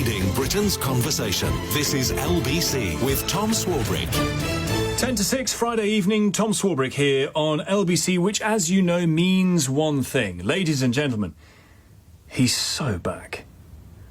Leading Britain's conversation. This is LBC with Tom Swarbrick. 10 to 6, Friday evening, Tom Swarbrick here on LBC, which, as you know, means one thing. Ladies and gentlemen, he's so back.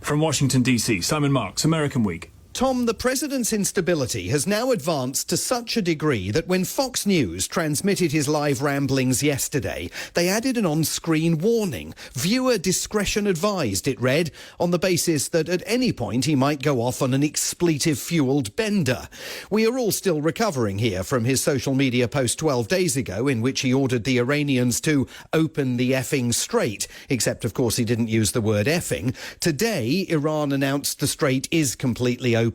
From Washington, D.C., Simon Marks, American Week. Tom, the president's instability has now advanced to such a degree that when Fox News transmitted his live ramblings yesterday, they added an on-screen warning. Viewer discretion advised, it read, on the basis that at any point he might go off on an expletive-fuelled bender. We are all still recovering here from his social media post 12 days ago in which he ordered the Iranians to open the effing strait, except, of course, he didn't use the word effing. Today, Iran announced the strait is completely open.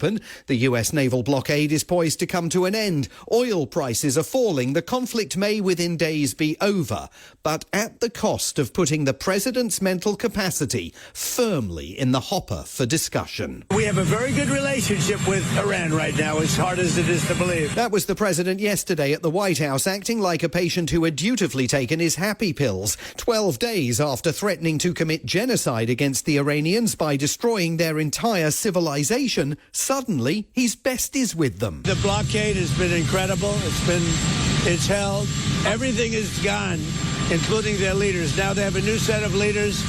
The US naval blockade is poised to come to an end. Oil prices are falling. The conflict may within days be over, but at the cost of putting the president's mental capacity firmly in the hopper for discussion. We have a very good relationship with Iran right now, as hard as it is to believe. That was the president yesterday at the White House, acting like a patient who had dutifully taken his happy pills 12 days after threatening to commit genocide against the Iranians by destroying their entire civilization. Suddenly, his best is with them. The blockade has been incredible. It's held. Everything is gone, including their leaders. Now they have a new set of leaders,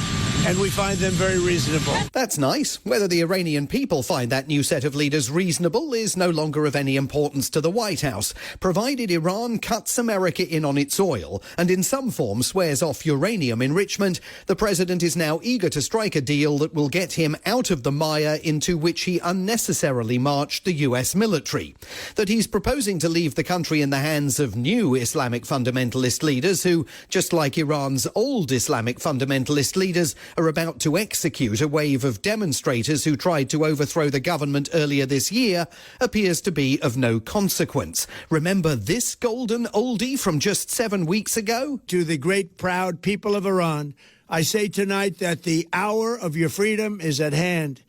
and we find them very reasonable. That's nice. Whether the Iranian people find that new set of leaders reasonable is no longer of any importance to the White House, provided Iran cuts America in on its oil and in some form swears off uranium enrichment. The president is now eager to strike a deal that will get him out of the mire into which he unnecessarily marched the US military. That he's proposing to leave the country in the hands of new Islamic fundamentalist leaders who, just like Iran's old Islamic fundamentalist leaders, are about to execute a wave of demonstrators who tried to overthrow the government earlier this year, appears to be of no consequence. Remember this golden oldie from just 7 weeks ago? To the great, proud people of Iran, I say tonight that the hour of your freedom is at hand.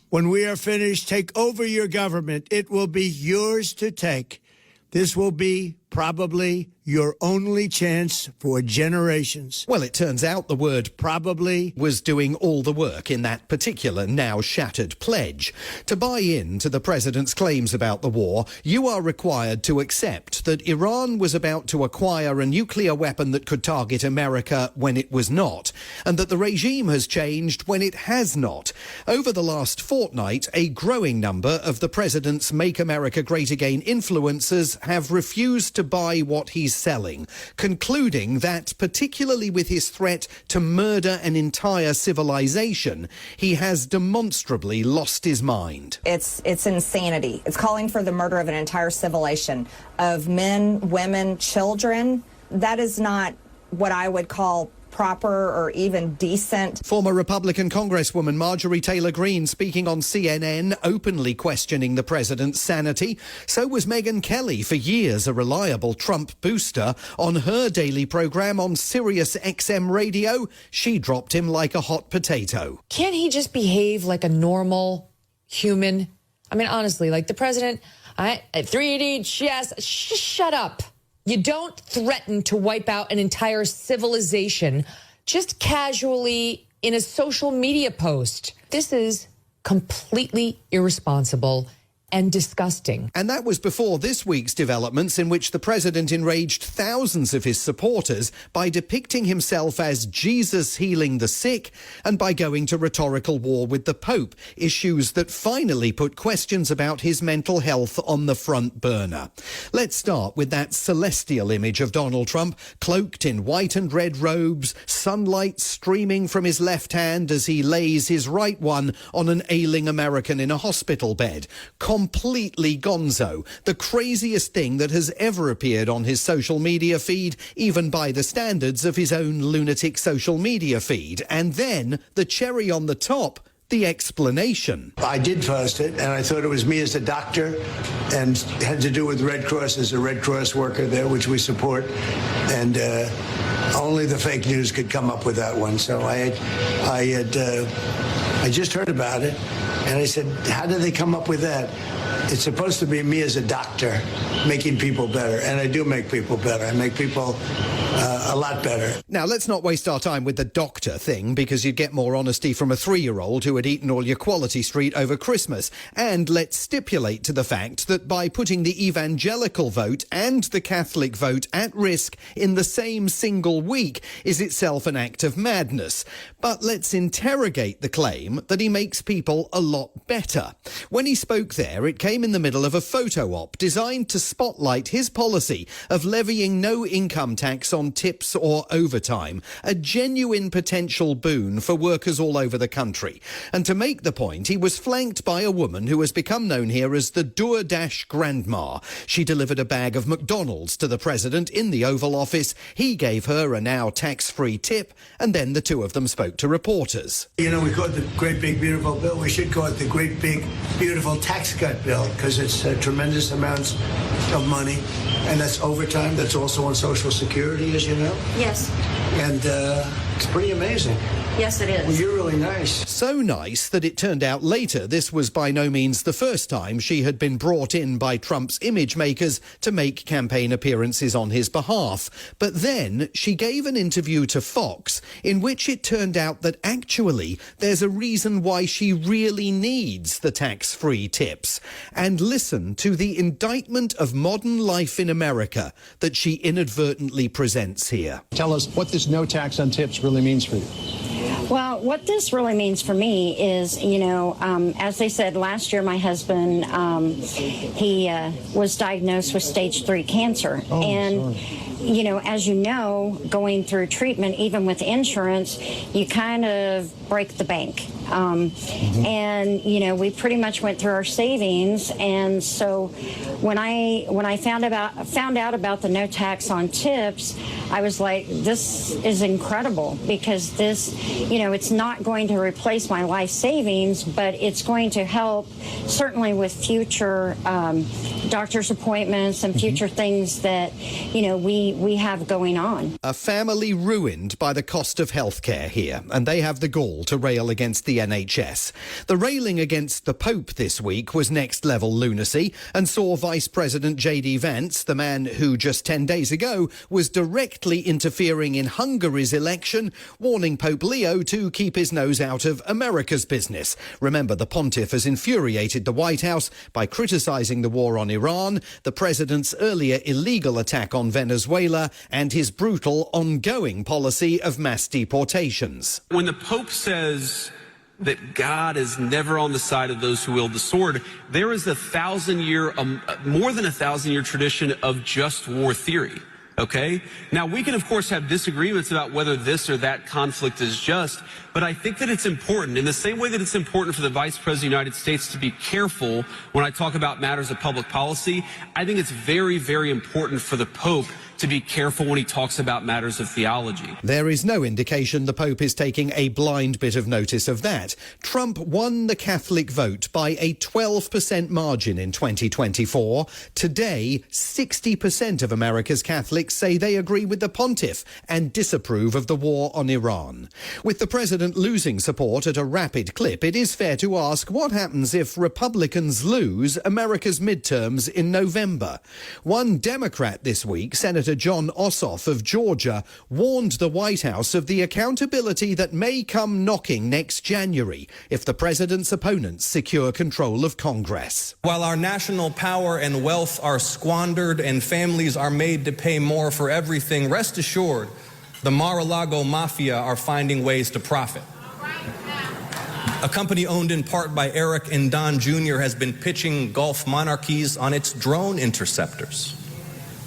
When we are finished, take over your government. It will be yours to take. This will be probably your only chance for generations. Well, it turns out the word probably was doing all the work in that particular now shattered pledge. To buy in to the president's claims about the war, you are required to accept that Iran was about to acquire a nuclear weapon that could target America when it was not, and that the regime has changed when it has not. Over the last fortnight, a growing number of the president's Make America Great Again influencers have refused to buy what he's selling, concluding that, particularly with his threat to murder an entire civilization, he has demonstrably lost his mind. It's insanity. It's calling for the murder of an entire civilization of men, women, children. That is not what I would call proper or even decent. Former Republican Congresswoman Marjorie Taylor Greene speaking on CNN, openly questioning the president's sanity. So was Megyn Kelly, for years a reliable Trump booster. On her daily program on Sirius XM radio, she dropped him like a hot potato. Can't he just behave like a normal human? I mean, honestly, like the president, at 380, yes, shut up. You don't threaten to wipe out an entire civilization just casually in a social media post. This is completely irresponsible and disgusting. And that was before this week's developments in which the president enraged thousands of his supporters by depicting himself as Jesus healing the sick and by going to rhetorical war with the Pope, issues that finally put questions about his mental health on the front burner. Let's start with that celestial image of Donald Trump, cloaked in white and red robes, sunlight streaming from his left hand as he lays his right one on an ailing American in a hospital bed. Completely gonzo, the craziest thing that has ever appeared on his social media feed, even by the standards of his own lunatic social media feed. And then, the cherry on the top, the explanation. I did post it, and I thought it was me as a doctor, and had to do with Red Cross as a Red Cross worker there, which we support, and only the fake news could come up with that one. So I just heard about it, and I said, how did they come up with that? It's supposed to be me as a doctor making people better, and I do make people better. I make people a lot better. Now, let's not waste our time with the doctor thing, because you'd get more honesty from a 3-year-old who had eaten all your Quality Street over Christmas. And let's stipulate to the fact that by putting the evangelical vote and the Catholic vote at risk in the same single week is itself an act of madness. But let's interrogate the claim that he makes people a lot better. When he spoke there, it came in the middle of a photo op designed to spotlight his policy of levying no income tax on tips or overtime, a genuine potential boon for workers all over the country. And to make the point, he was flanked by a woman who has become known here as the DoorDash Grandma. She delivered a bag of McDonald's to the president in the Oval Office. He gave her a now tax-free tip, and then the two of them spoke to reporters. You know, we call it the Great Big Beautiful Bill. We should call it the Great Big Beautiful Tax Cut Bill, because it's tremendous amounts of money. And that's overtime. That's also on Social Security, as you know. Yes. And it's pretty amazing. Yes, it is. Well, you're really nice. So nice that it turned out later this was by no means the first time she had been brought in by Trump's image makers to make campaign appearances on his behalf. But then she gave an interview to Fox in which it turned out that actually there's a reason why she really needs the tax-free tips. And listen to the indictment of modern life in America that she inadvertently presents here. Tell us what this no tax on tips really means for you. Well, what this really means for me is, you know, as they said last year, my husband, he was diagnosed with stage 3 cancer. Oh, and, sorry. You know, as you know, going through treatment, even with insurance, you kind of break the bank. And, you know, we pretty much went through our savings. And so when I found out about the no tax on tips, I was like, this is incredible, because this, you know, it's not going to replace my life savings, but it's going to help certainly with future doctor's appointments and future things that, you know, we have going on. A family ruined by the cost of healthcare here, and they have the gall to rail against the NHS. The railing against the Pope this week was next-level lunacy and saw Vice President J.D. Vance, the man who just 10 days ago was directly interfering in Hungary's election, warning Pope Leo to keep his nose out of America's business. Remember, the pontiff has infuriated the White House by criticising the war on Iran, the president's earlier illegal attack on Venezuela, and his brutal ongoing policy of mass deportations. When the Pope says that God is never on the side of those who wield the sword, there is more than a 1,000-year tradition of just war theory. Okay? Now, we can, of course, have disagreements about whether this or that conflict is just, but I think that it's important, in the same way that it's important for the Vice President of the United States to be careful when I talk about matters of public policy, I think it's very, very important for the Pope to be careful when he talks about matters of theology. There is no indication the Pope is taking a blind bit of notice of that. Trump won the Catholic vote by a 12% margin in 2024. Today, 60% of America's Catholics say they agree with the pontiff and disapprove of the war on Iran. With the president losing support at a rapid clip, it is fair to ask what happens if Republicans lose America's midterms in November. One Democrat this week, Senator John Ossoff of Georgia, warned the White House of the accountability that may come knocking next January if the president's opponents secure control of Congress. While our national power and wealth are squandered and families are made to pay more for everything, rest assured, the Mar-a-Lago Mafia are finding ways to profit. A company owned in part by Eric and Don Jr. has been pitching Gulf monarchies on its drone interceptors.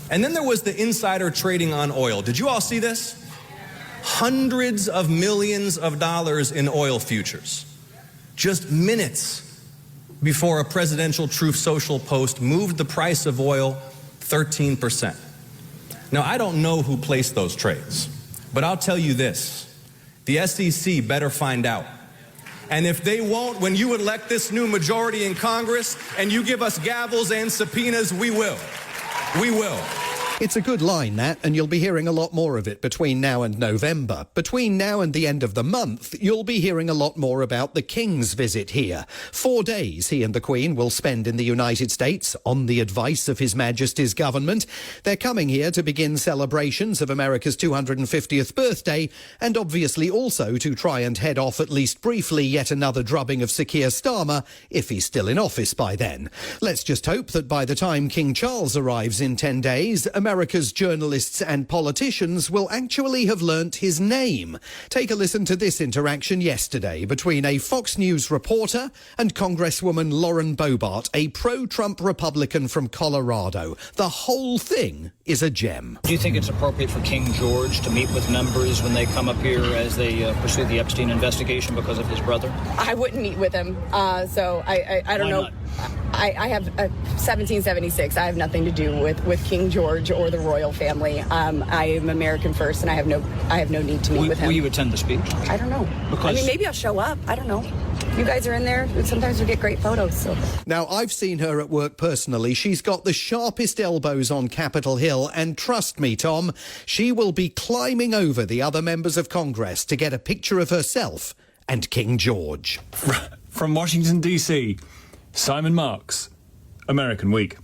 And then there was the insider trading on oil. Did you all see this? Hundreds of millions of dollars in oil futures. Just minutes before a presidential Truth Social post moved the price of oil 13%. Now, I don't know who placed those trades, but I'll tell you this. The SEC better find out. And if they won't, when you elect this new majority in Congress and you give us gavels and subpoenas, we will. We will. It's a good line, that, and you'll be hearing a lot more of it between now and November. Between now and the end of the month, you'll be hearing a lot more about the King's visit here. 4 days he and the Queen will spend in the United States on the advice of His Majesty's government. They're coming here to begin celebrations of America's 250th birthday and obviously also to try and head off at least briefly yet another drubbing of Sir Keir Starmer if he's still in office by then. Let's just hope that by the time King Charles arrives in 10 days, America's journalists and politicians will actually have learnt his name. Take a listen to this interaction yesterday between a Fox News reporter and Congresswoman Lauren Boebert, a pro-Trump Republican from Colorado. The whole thing is a gem. Do you think it's appropriate for King George to meet with members when they come up here as they pursue the Epstein investigation because of his brother? I wouldn't meet with him, so I don't know. Not? I have 1776. I have nothing to do with King George or the royal family. I am American first, and I have no need to meet with him. Will you attend the speech? I don't know. Because I mean, maybe I'll show up. I don't know. You guys are in there. Sometimes we get great photos. So. Now, I've seen her at work personally. She's got the sharpest elbows on Capitol Hill, and trust me, Tom, she will be climbing over the other members of Congress to get a picture of herself and King George. From Washington, D.C., Simon Marks, American Week.